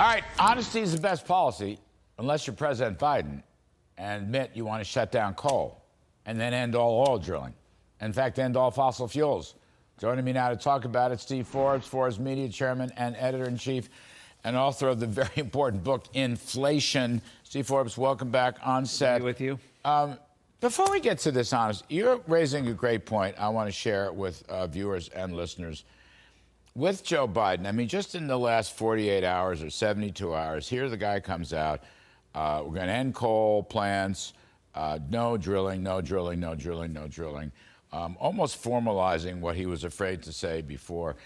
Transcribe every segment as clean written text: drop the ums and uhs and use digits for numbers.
All right, honesty is the best policy, unless you're President Biden and admit you want to shut down coal and then end all oil drilling. In fact, end all fossil fuels. Joining me now to talk about it, Steve Forbes, Forbes Media chairman and editor-in-chief and author of the very important book, Inflation. Steve Forbes, welcome back on set. Good to be with you. Before we get to this, honest, you're raising a great point I want to share with viewers and listeners. With Joe Biden, I mean, just in the last 48 hours or 72 hours, here the guy comes out, we're going to end coal plants, no drilling, no drilling, no drilling, no drilling, almost formalizing what he was afraid to say before.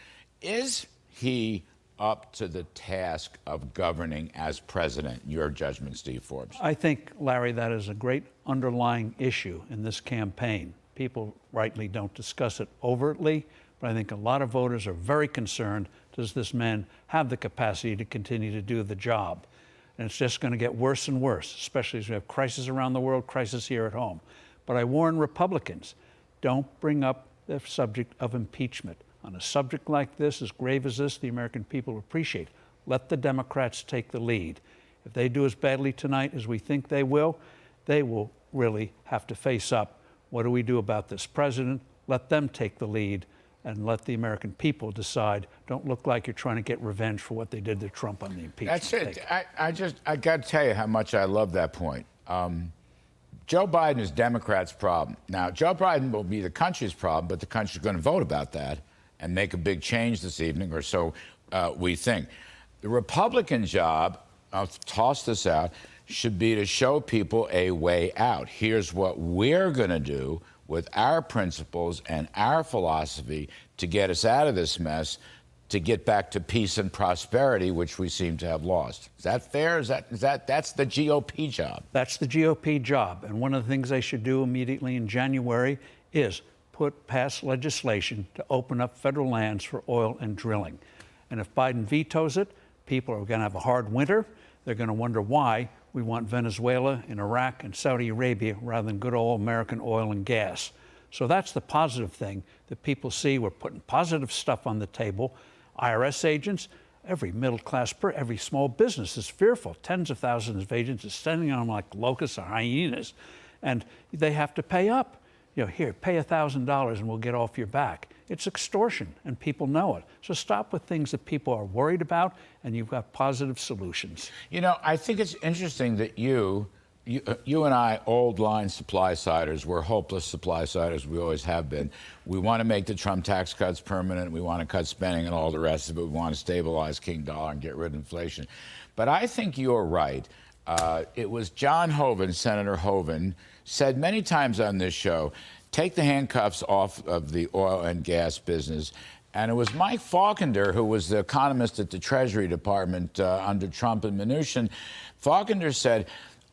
Is he up to the task of governing as president? Your judgment, Steve Forbes. I think, Larry, that is a great underlying issue in this campaign. People rightly don't discuss it overtly, but I think a lot of voters are very concerned. Does this man have the capacity to continue to do the job? And it's just going to get worse and worse, especially as we have crisis around the world, crisis here at home. But I warn Republicans, don't bring up the subject of impeachment. On a subject like this, as grave as this, the American people appreciate. Let the Democrats take the lead. If they do as badly tonight as we think they will really have to face up. What do we do about this president? Let them take the lead and let the American people decide. Don't look like you're trying to get revenge for what they did to Trump on the impeachment. That's it. I got to tell you how much I love that point. Joe Biden is Democrats' problem. Now, Joe Biden will be the country's problem, but the country's going to vote about that and make a big change this evening, or so we think. The Republican job, I'll toss this out, should be to show people a way out. Here's what we're going to do with our principles and our philosophy to get us out of this mess, to get back to peace and prosperity, which we seem to have lost. Is that fair? That's the GOP job? That's the GOP job. And one of the things they should do immediately in January is pass legislation to open up federal lands for oil and drilling. And if Biden vetoes it, people are going to have a hard winter. They're going to wonder why we want Venezuela and Iraq and Saudi Arabia rather than good old American oil and gas. So that's the positive thing that people see. We're putting positive stuff on the table. IRS agents, every middle class, every small business is fearful. Tens of thousands of agents are standing on them like locusts or hyenas, and they have to pay up. You know, here, pay $1,000 and we'll get off your back. It's extortion, and people know it. So stop with things that people are worried about, and you've got positive solutions. You know, I think it's interesting that you and I, old line supply-siders, we're hopeless supply-siders. We always have been. We want to make the Trump tax cuts permanent. We want to cut spending and all the rest of it. We want to stabilize King Dollar and get rid of inflation. But I think you're right. It was John Hoeven, Senator Hoeven, said many times on this show, take the handcuffs off of the oil and gas business. And it was Mike Faulkner, who was the economist at the Treasury Department under Trump and Mnuchin. Faulkner said,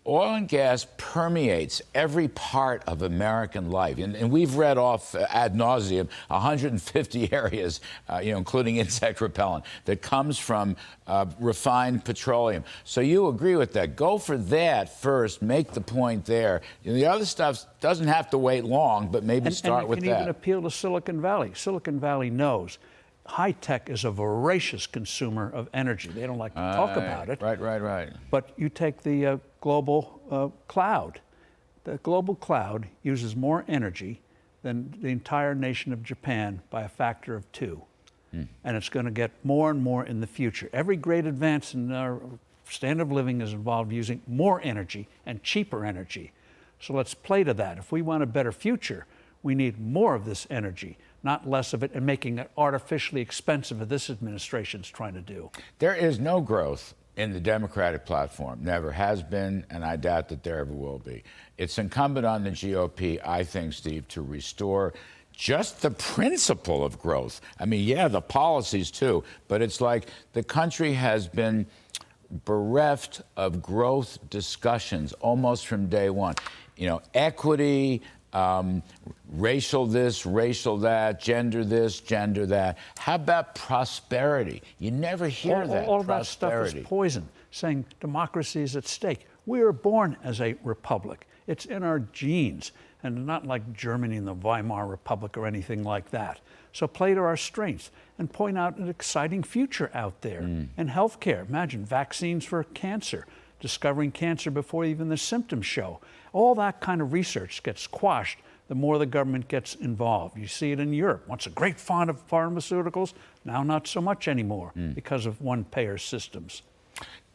oil and gas permeates every part of American life. And we've read off ad nauseum 150 areas, including insect repellent, that comes from refined petroleum. So you agree with that. Go for that first. Make the point there. The other stuff doesn't have to wait long, but maybe start with that. And you can even appeal to Silicon Valley. Silicon Valley knows high tech is a voracious consumer of energy. They don't like to talk about it. Right. But you take the global cloud. The global cloud uses more energy than the entire nation of Japan by a factor of 2. And it's going to get more and more in the future. Every great advance in our standard of living is involved using more energy and cheaper energy. So let's play to that. If we want a better future, we need more of this energy, not less of it, and making it artificially expensive, as this administration's trying to do. There is no growth in the Democratic platform, never has been, and I doubt that there ever will be. It's incumbent on the GOP, I think, Steve, to restore just the principle of growth. I mean, yeah, the policies too, but it's like the country has been bereft of growth discussions almost from day one. You know, equity, racial this, racial that, gender this, gender that. How about prosperity? You never hear that. All of that stuff is poison, saying democracy is at stake. We were born as a republic. It's in our genes, and not like Germany and the Weimar Republic or anything like that. So play to our strengths and point out an exciting future out there. And healthcare, imagine vaccines for cancer, discovering cancer before even the symptoms show. All that kind of research gets quashed the more the government gets involved. You see it in Europe. Once a great fan of pharmaceuticals, now not so much anymore because of one-payer systems.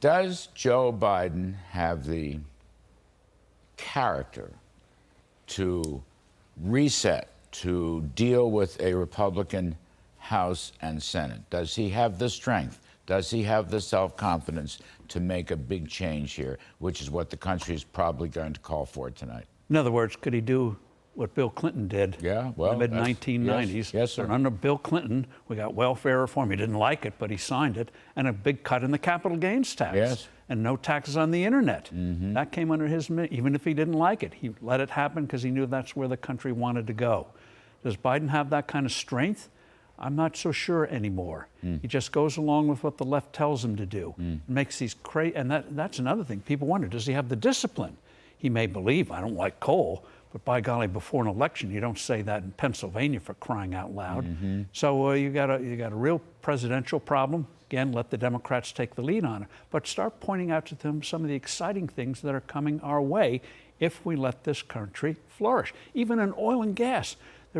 Does Joe Biden have the character to reset, to deal with a Republican House and Senate? Does he have the strength? Does he have the self-confidence to make a big change here, which is what the country is probably going to call for tonight? In other words, could he do what Bill Clinton did in the mid-1990s? Yes, sir. And under Bill Clinton, we got welfare reform. He didn't like it, but he signed it, and a big cut in the capital gains tax. Yes. And no taxes on the internet. That came under his, even if he didn't like it. He let it happen because he knew that's where the country wanted to go. Does Biden have that kind of strength? I'm not so sure anymore. He just goes along with what the left tells him to do. Makes these and that's another thing. People wonder, does he have the discipline? He may believe, I don't like coal, but by golly, before an election, you don't say that in Pennsylvania, for crying out loud. So you got a real presidential problem. Again, let the Democrats take the lead on it, but start pointing out to them some of the exciting things that are coming our way if we let this country flourish. Even in oil and gas,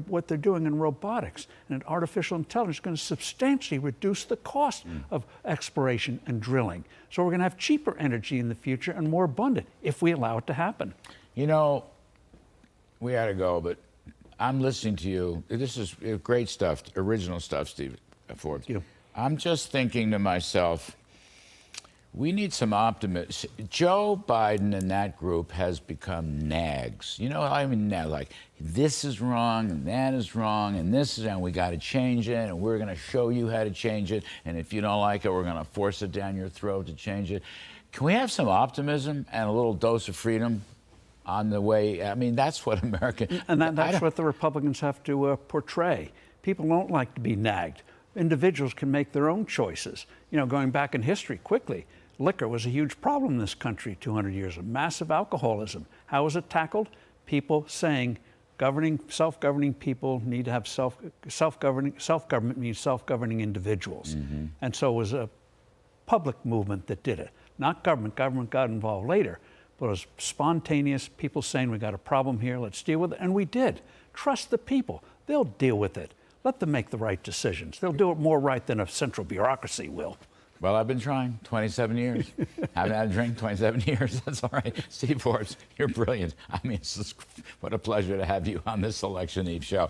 what they're doing in robotics and in artificial intelligence is going to substantially reduce the cost of exploration and drilling. So we're going to have cheaper energy in the future and more abundant if we allow it to happen. You know, we got to go, but I'm listening to you. This is great stuff, original stuff, Steve Forbes. Thank you. I'm just thinking to myself, we need some optimism. Joe Biden and that group has become nags. You know, I mean, now, like, this is wrong, and that is wrong, and this is, and we got to change it, and we're going to show you how to change it, and if you don't like it, we're going to force it down your throat to change it. Can we have some optimism and a little dose of freedom on the way? I mean, that's what America... And that's what the Republicans have to portray. People don't like to be nagged. Individuals can make their own choices. You know, going back in history quickly, liquor was a huge problem in this country 200 years ago. Massive alcoholism. How was it tackled? People saying self-governing people need to have self-government means self-governing individuals. And so it was a public movement that did it, not government. Government got involved later, but it was spontaneous, people saying we got a problem here, let's deal with it, and we did. Trust the people. They'll deal with it. Let them make the right decisions. They'll do it more right than a central bureaucracy will. Well, I've been trying 27 years. Haven't had a drink 27 years. That's all right. Steve Forbes, you're brilliant. I mean, what a pleasure to have you on this Election Eve show.